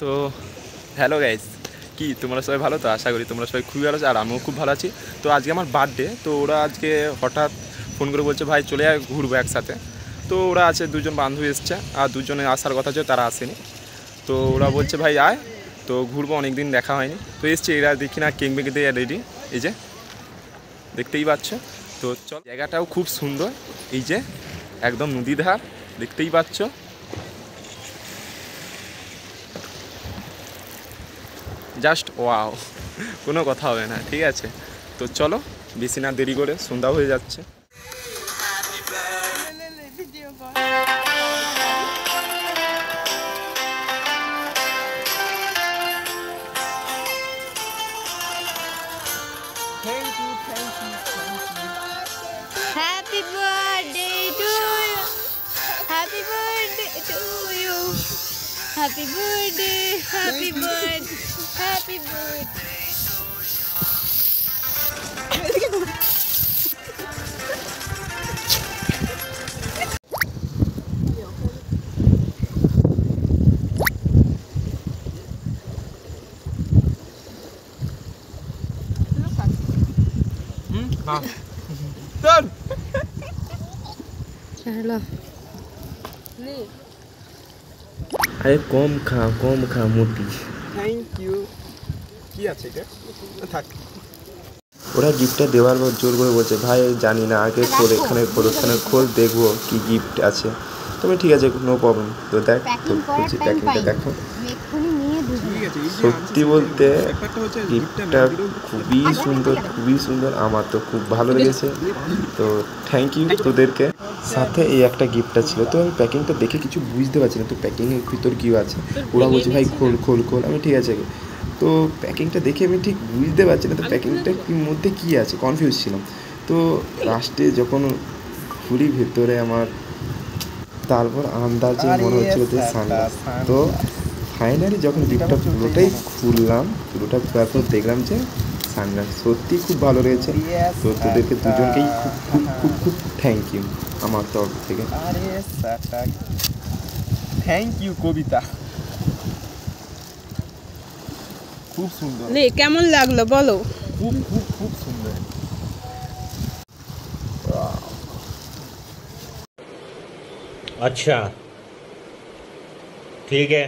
তো hello guys, কি তোমরা সবাই ভালো? তো আশা করি তোমরা সবাই খুবই ভালো আছো, আর আমিও খুব ভালো আছি। তো আজকে আমার বার্থডে, তো ওরা আজকে হঠাৎ ফোন করে বলছে ভাই চলে আয় ঘুরবো একসাথে। তো ওরা আছে, দুজন বান্ধবী এসছে, আর দুজনে আসার কথা ছিল, তারা আসেনি। তো ওরা বলছে ভাই আয়, তো ঘুরবো, অনেক দিন দেখা হয়নি। তো এসছে, এরা দেখি না কেক মেকে দিয়ে রেডি, এই যে দেখতেই পাচ্ছ। তো চল, জায়গাটাও খুব সুন্দর, এই যে একদম নদী ধার, দেখতেই পাচ্ছ। জাস্ট ওয়াও, কোনো কথা হবে না, ঠিক আছে? তো চলো, বেশি না দেরি করে, সন্ধ্যা হয়ে যাচ্ছে। Happy birthday to you. Happy birthday to you. Happy birthday. Happy birthday. Happy birthday. चलो আরে কম খা মোটি। Thank you. কি আছে এটা? থাক। ওরা গিফটটা দেওয়ার পর জোর করে বলছে ভাই জানি না, আগে খোল, এখানে খোল দেখবো কি গিফট আছে। তবে ঠিক আছে, নো প্রবলেম। তো দেখ, তো খুলছি, প্যাকিংটা দেখো। সত্যি বলতে গিফটটা খুবই সুন্দর, আমার তো খুব ভালো লেগেছে। তো থ্যাংক ইউ তোদেরকে। সাথে এই একটা গিফটটা ছিল, তো আমি প্যাকিংটা দেখে কিছু বুঝতে পারছি না, তো প্যাকিংয়ের ভিতর কী আছে। ওরা বলছে ভাই খোল, আমি ঠিক আছে। তো প্যাকিংটা দেখে আমি ঠিক বুঝতে পারছি না, তো প্যাকিংটার মধ্যে কী আছে, কনফিউজ ছিলাম। তো লাস্টে যখন খুলি ভেতরে আমার, তারপর আন্দাজে মনে হচ্ছিল যে সানগ্লাস। তো ফাইনালি যখন গিফটটা পুরোটাই খোলার পর দেখলাম যে সানগ্লাস। সত্যি খুব ভালো লেগেছে। তো তোদেরকে দুজনকেই খুব থ্যাংক ইউ আমার তরফ থেকে। থ্যাংক ইউ কবিতা। খুব সুন্দর। নে কেমন লাগলো বলো? খুব সুন্দর। अच्छा ठीक है।